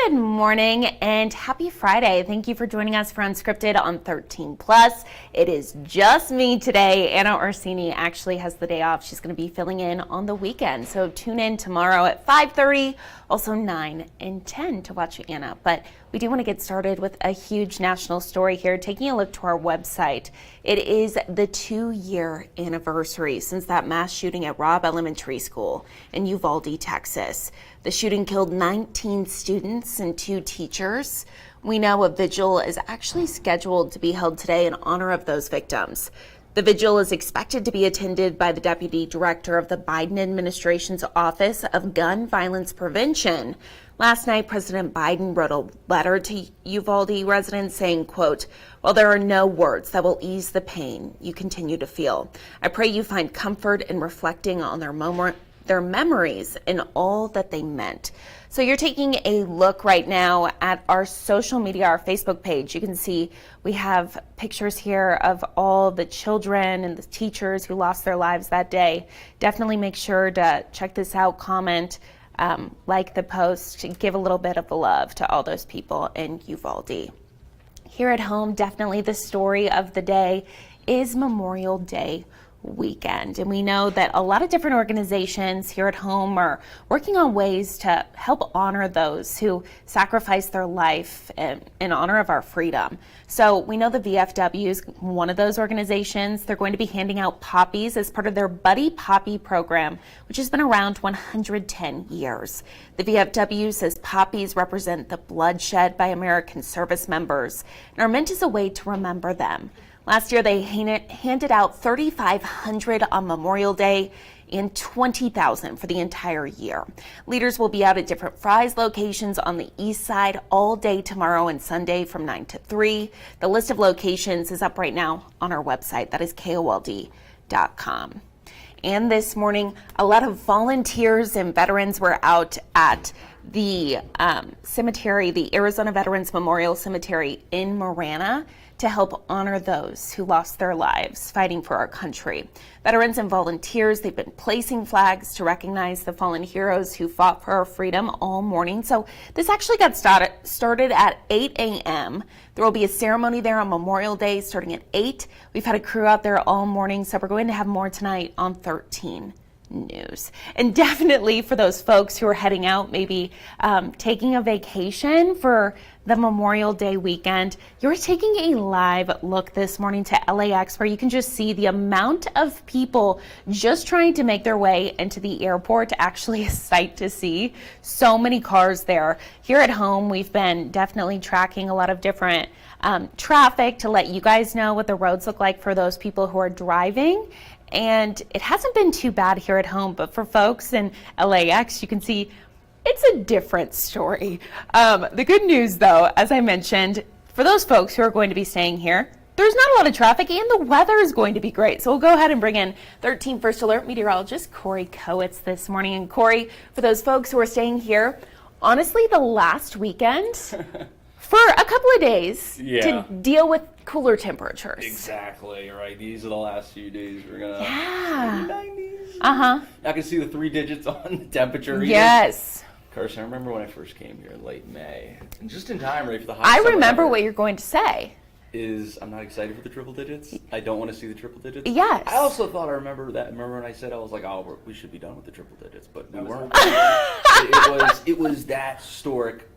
Good morning and happy Friday. Thank you for joining us for Unscripted on 13 Plus. It is just me today. Anna Orsini actually has the day off. She's going to be filling in on the weekend. So tune in tomorrow at 5:30, also 9 and 10 to watch Anna. But we do want to get started with a huge national story here. Taking a look to our website, it is the 2-year anniversary since that mass shooting at Robb Elementary School in Uvalde, Texas. The shooting killed 19 students and 2 teachers. We know a vigil is actually scheduled to be held today in honor of those victims. The vigil is expected to be attended by the Deputy Director of the Biden administration's Office of Gun Violence Prevention. Last night, President Biden wrote a letter to Uvalde residents saying, quote, "While there are no words that will ease the pain you continue to feel, I pray you find comfort in reflecting on their memories and all that they meant." So you're taking a look right now at our social media, our Facebook page. You can see we have pictures here of all the children and the teachers who lost their lives that day. Definitely make sure to check this out, comment, like the post, give a little bit of love to all those people in Uvalde. Here at home, definitely the story of the day is Memorial Day weekend. And we know that a lot of different organizations here at home are working on ways to help honor those who sacrificed their life in honor of our freedom. So we know the VFW is one of those organizations. They're going to be handing out poppies as part of their Buddy Poppy program, which has been around 110 years. The VFW says poppies represent the bloodshed by American service members and are meant as a way to remember them. Last year, they handed out 3,500 on Memorial Day and 20,000 for the entire year. Leaders will be out at different Fry's locations on the east side all day tomorrow and Sunday from 9 to 3. The list of locations is up right now on our website. That is KOLD.com. And this morning, a lot of volunteers and veterans were out at the cemetery, the Arizona Veterans Memorial Cemetery in Marana, to help honor those who lost their lives fighting for our country. Veterans and volunteers, they've been placing flags to recognize the fallen heroes who fought for our freedom all morning. So this actually got started at 8 a.m. There will be a ceremony there on Memorial Day starting at 8. We've had a crew out there all morning, so we're going to have more tonight on 13 News. And definitely for those folks who are heading out, maybe taking a vacation for the Memorial Day weekend, you're taking a live look this morning to LAX where you can just see the amount of people just trying to make their way into the airport. Actually a sight to see. So many cars there. Here at home, we've been definitely tracking a lot of different traffic to let you guys know what the roads look like for those people who are driving. And it hasn't been too bad here at home, but for folks in LAX, you can see it's a different story. The good news, though, as I mentioned, for those folks who are going to be staying here, there's not a lot of traffic and the weather is going to be great. So we'll go ahead and bring in 13 First Alert meteorologist Corey Kowitz this morning. And Corey, for those folks who are staying here, honestly, the last weekend, for a couple of days to deal with cooler temperatures. Exactly, right. These are the last few days we're going to 90s. Uh-huh. I can see the 3 digits on the temperature reader. Yes. Carson, I remember when I first came here in late May. And just in time, right, for the hot I remember what you're going to say. I'm not excited for the triple digits. I don't want to see the triple digits. Yes. I also thought I remember when I said I was like, oh, we should be done with the triple digits, but we weren't. it was that historic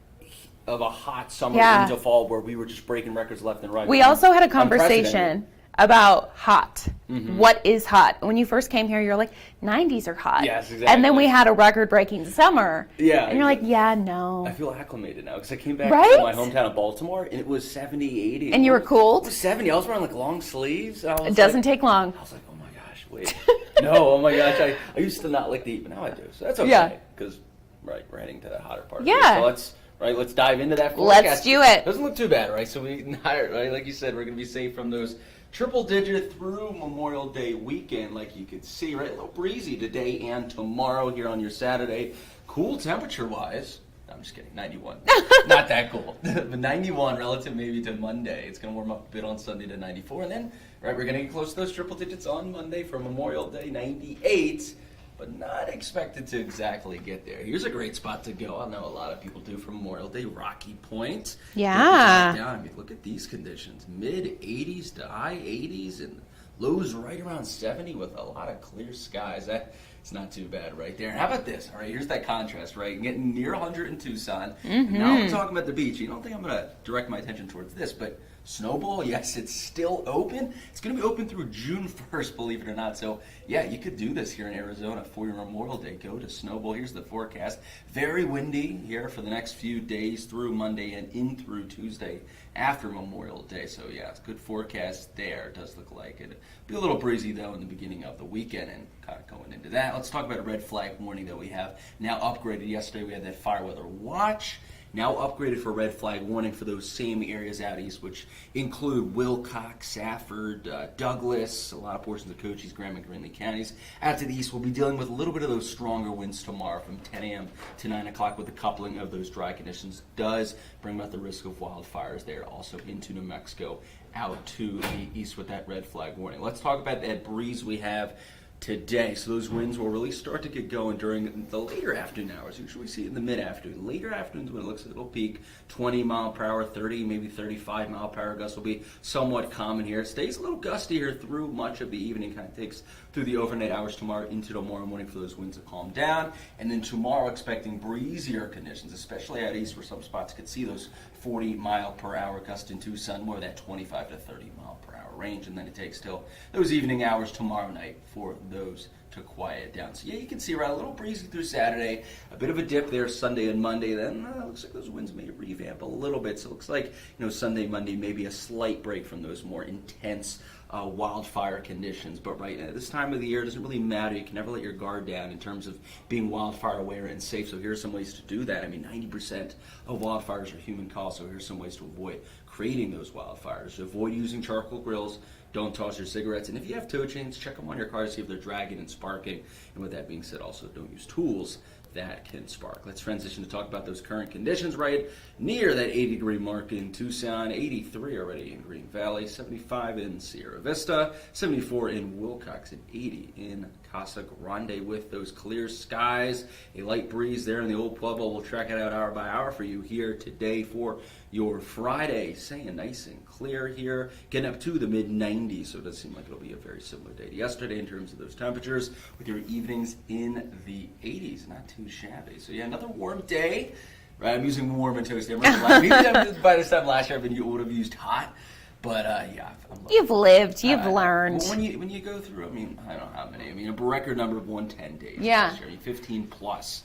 of a hot summer into fall where we were just breaking records left and right. We also had a conversation about hot. Mm-hmm. What is hot? When you first came here, you're like, 90s are hot. Yes, exactly. And then we had a record-breaking summer. Yeah. And you're like, yeah, no. I feel acclimated now because I came back to my hometown of Baltimore and it was 70, 80. And you were cold? It was 70. I was wearing like long sleeves. It doesn't take long. I was like, oh my gosh, wait. No, oh my gosh. I used to not like the heat, but now I do. So that's okay. Because, we're heading to the hotter part. Yeah. So let's dive into that forecast. Let's do it. Doesn't look too bad, right? So like you said, we're going to be safe from those triple digit through Memorial Day weekend, like you could see, right? A little breezy today and tomorrow here on your Saturday. Cool temperature-wise. I'm just kidding, 91. Not that cool. But 91 relative maybe to Monday. It's going to warm up a bit on Sunday to 94. And then, right, we're going to get close to those triple digits on Monday for Memorial Day, 98. but not expected to exactly get there. Here's a great spot to go. I know a lot of people do for Memorial Day, Rocky Point. Yeah. Down. I mean, look at these conditions. Mid 80s to high 80s and lows right around 70 with a lot of clear skies. It's not too bad right there. And how about this? All right, here's that contrast, right? Getting near 100 in Tucson. Now we're talking about the beach. You don't think I'm going to direct my attention towards this, but Snowball, yes, it's still open. It's going to be open through June 1st, believe it or not. So, yeah, you could do this here in Arizona for your Memorial Day. Go to Snowball. Here's the forecast. Very windy here for the next few days through Monday and in through Tuesday after Memorial Day. So, yeah, it's a good forecast there. It does look like it. Be a little breezy, though, in the beginning of the weekend and kind of going into that. Let's talk about a red flag warning that we have now upgraded. Yesterday we had that fire weather watch. Now upgraded for red flag warning for those same areas out east, which include Wilcox, Safford, Douglas, a lot of portions of Cochise, Graham, and Greenlee counties. Out to the east, we'll be dealing with a little bit of those stronger winds tomorrow from 10 a.m. to 9 o'clock with the coupling of those dry conditions. Does bring about the risk of wildfires there, also into New Mexico, out to the east with that red flag warning. Let's talk about that breeze we have today. So those winds will really start to get going during the later afternoon hours. Usually we see it in the mid-afternoon. Later afternoons when it looks like it'll peak 20 mile per hour, 30, maybe 35 mile per hour gusts will be somewhat common here. It stays a little gusty here through much of the evening, kind of takes through the overnight hours tomorrow into tomorrow morning for those winds to calm down. And then tomorrow expecting breezier conditions, especially out east where some spots could see those 40 mile per hour gusts in Tucson, more of that 25 to 30 mile per hour range, and then it takes till those evening hours tomorrow night for those to quiet down. So yeah, you can see around a little breezy through Saturday, a bit of a dip there Sunday and Monday. Then looks like those winds may revamp a little bit. So it looks like Sunday, Monday, maybe a slight break from those more intense wildfire conditions. But right now, this time of the year, it doesn't really matter. You can never let your guard down in terms of being wildfire aware and safe. So here's some ways to do that. I mean, 90% of wildfires are human caused. So here's some ways to avoid creating those wildfires. Avoid using charcoal grills. Don't toss your cigarettes. And if you have tow chains, check them on your car to see if they're dragging and sparking. And with that being said, also don't use tools that can spark. Let's transition to talk about those current conditions right near that 80-degree mark in Tucson, 83 already in Green Valley, 75 in Sierra Vista, 74 in Wilcox, and 80 in Casa Grande with those clear skies. A light breeze there in the Old Pueblo. We'll track it out hour by hour for you here today for your Friday. Staying nice and clear here, getting up to the mid-90s, so it does seem like it'll be a very similar day to yesterday in terms of those temperatures, with your evenings in the 80s. Not too shabby. So yeah, another warm day. Right, I'm using warm and toasty. Maybe by this time last year I would have used hot. But yeah, you've lived, you've learned. When you go through, I mean, I don't know how many. I mean, a record number of 110 days. Yeah. Last year. I mean, 15 plus.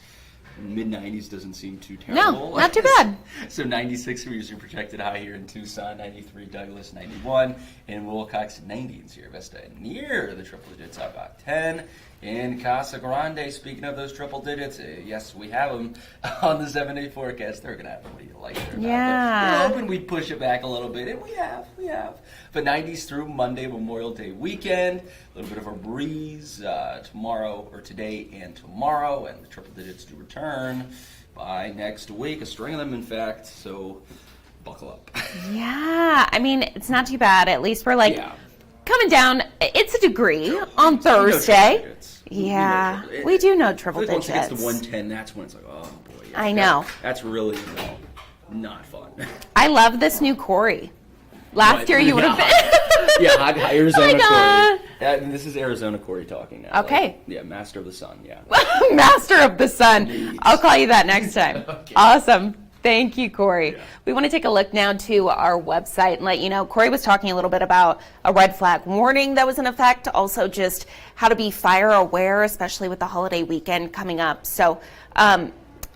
Mid-90s doesn't seem too terrible. No, not too bad. So 96 for your projected high here in Tucson, 93 Douglas, 91 in Wilcox, 90 in Sierra Vista, and near the triple digits, how about 10 in Casa Grande. Speaking of those triple digits, yes, we have them on the 7-day forecast. They're going to have what do you like there. Yeah. We're hoping we'd push it back a little bit, and we have. But 90s through Monday, Memorial Day weekend. A little bit of a breeze tomorrow, or today and tomorrow, and the triple digits to return by next week. A string of them, in fact, so buckle up. Yeah, I mean, it's not too bad. At least we're coming down. It's a degree on Thursday. Yeah, we do know triple digits. Once it gets to 110, that's when it's like, oh boy. Yeah, I know. That's really not fun. I love this new Corey. Last year you would have been. Yeah, Arizona Corey. This is Arizona Corey talking now. Okay. Master of the Sun, yeah. Master of the Sun. Indeed. I'll call you that next time. Okay. Awesome. Thank you, Corey. Yeah. We want to take a look now to our website and let you know, Corey was talking a little bit about a red flag warning that was in effect, also just how to be fire aware, especially with the holiday weekend coming up. So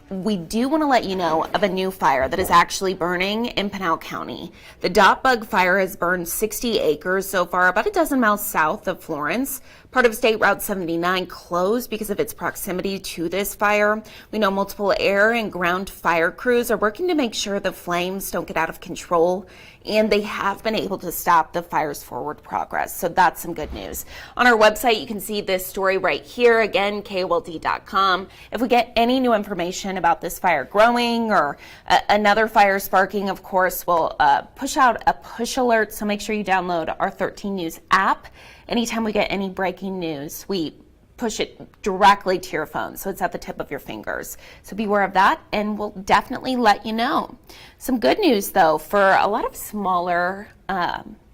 we do want to let you know of a new fire that is actually burning in Pinal County. The Dot Bug fire has burned 60 acres so far, about a dozen miles south of Florence. Part of State Route 79 closed because of its proximity to this fire. We know multiple air and ground fire crews are working to make sure the flames don't get out of control, and they have been able to stop the fire's forward progress. So that's some good news. On our website, you can see this story right here. Again, KOLD.com. If we get any new information about this fire growing or another fire sparking, of course, we'll push out a push alert. So make sure you download our 13 News app. Anytime we get any breaking news, we push it directly to your phone, so it's at the tip of your fingers. So be aware of that, and we'll definitely let you know. Some good news, though, for a lot of smaller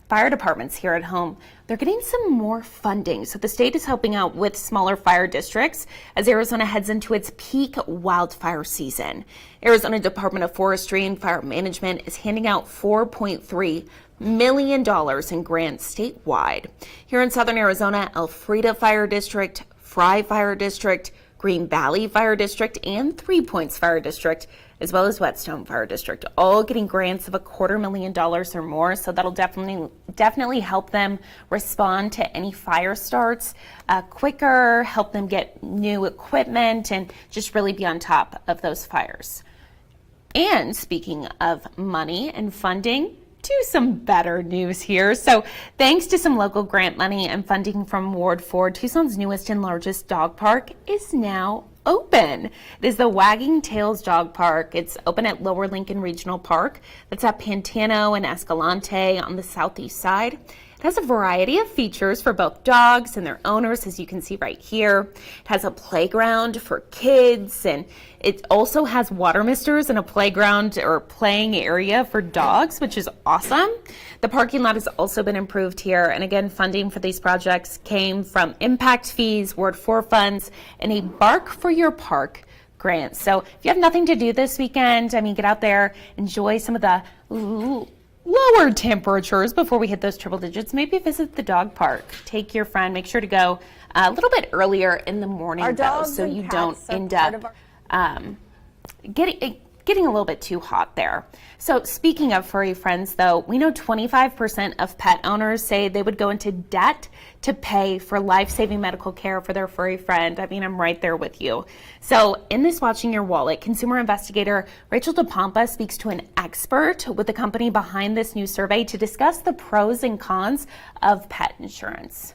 fire departments here at home. They're getting some more funding. So the state is helping out with smaller fire districts as Arizona heads into its peak wildfire season. Arizona Department of Forestry and Fire Management is handing out $4.3 million in grants statewide. Here in southern Arizona, Elfrida Fire District, Fry Fire District, Green Valley Fire District, and Three Points Fire District, as well as Whetstone Fire District, all getting grants of $250,000 or more. So that'll definitely help them respond to any fire starts quicker, help them get new equipment, and just really be on top of those fires. And speaking of money and funding, to some better news here. So thanks to some local grant money and funding from Ward 4, Tucson's newest and largest dog park is now open. It is the Wagging Tails Dog Park. It's open at Lower Lincoln Regional Park. That's at Pantano and Escalante on the southeast side. It has a variety of features for both dogs and their owners, as you can see right here. It has a playground for kids, and it also has water misters and a playground or playing area for dogs, which is awesome. The parking lot has also been improved here, and again, funding for these projects came from impact fees, Ward 4 funds, and a Bark for Your Park grant. So if you have nothing to do this weekend, get out there, enjoy some of the lower temperatures before we hit those triple digits. Maybe visit the dog park. Take your friend. Make sure to go a little bit earlier in the morning, though, so you don't end up getting a little bit too hot there. So speaking of furry friends, though, we know 25% of pet owners say they would go into debt to pay for life-saving medical care for their furry friend. I'm right there with you. So in this Watching Your Wallet, consumer investigator Rachel DePompa speaks to an expert with the company behind this new survey to discuss the pros and cons of pet insurance.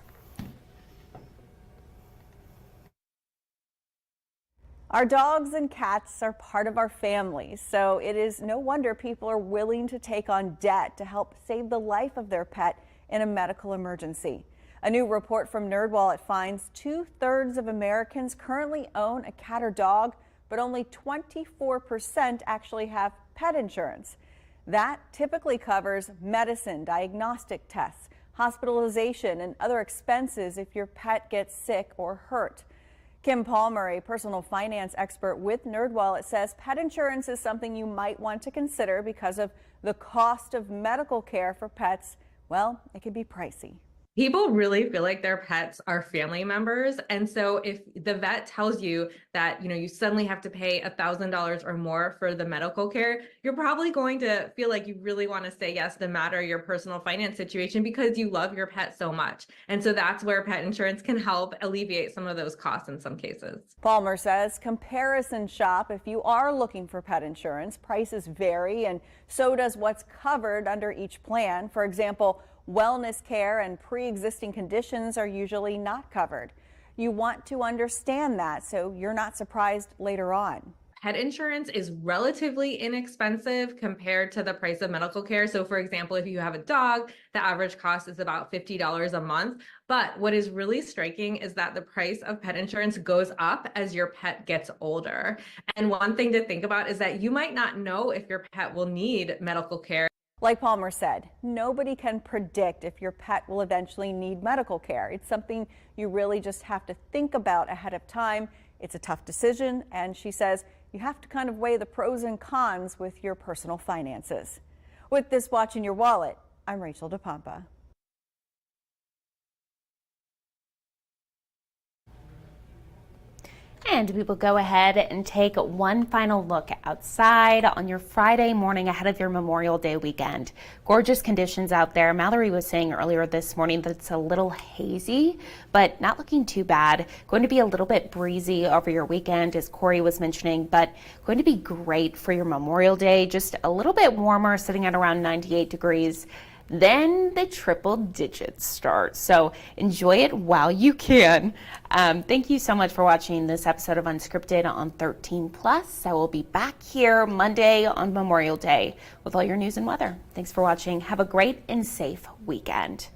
Our dogs and cats are part of our families, so it is no wonder people are willing to take on debt to help save the life of their pet in a medical emergency. A new report from NerdWallet finds 2/3 of Americans currently own a cat or dog, but only 24% actually have pet insurance. That typically covers medicine, diagnostic tests, hospitalization, and other expenses if your pet gets sick or hurt. Kim Palmer, a personal finance expert with NerdWallet, says pet insurance is something you might want to consider because of the cost of medical care for pets. Well, it can be pricey. People really feel like their pets are family members. And so if the vet tells you that, you suddenly have to pay $1,000 or more for the medical care, you're probably going to feel like you really want to say yes, no matter your personal finance situation, because you love your pet so much. And so that's where pet insurance can help alleviate some of those costs in some cases. Palmer says comparison shop if you are looking for pet insurance. Prices vary, and so does what's covered under each plan. For example, wellness care and pre-existing conditions are usually not covered. You want to understand that so you're not surprised later on. Pet insurance is relatively inexpensive compared to the price of medical care. So for example, if you have a dog, the average cost is about $50 a month. But what is really striking is that the price of pet insurance goes up as your pet gets older. And one thing to think about is that you might not know if your pet will need medical care. Like Palmer said, nobody can predict if your pet will eventually need medical care. It's something you really just have to think about ahead of time. It's a tough decision, and she says you have to kind of weigh the pros and cons with your personal finances. With this Watching Your Wallet, I'm Rachel DePompa. And we will go ahead and take one final look outside on your Friday morning ahead of your Memorial Day weekend. Gorgeous conditions out there. Mallory was saying earlier this morning that it's a little hazy, but not looking too bad. Going to be a little bit breezy over your weekend, as Corey was mentioning, but going to be great for your Memorial Day. Just a little bit warmer, sitting at around 98 degrees. Then the triple digits start. So enjoy it while you can. Thank you so much for watching this episode of Unscripted on 13 Plus. I will be back here Monday on Memorial Day with all your news and weather. Thanks for watching. Have a great and safe weekend.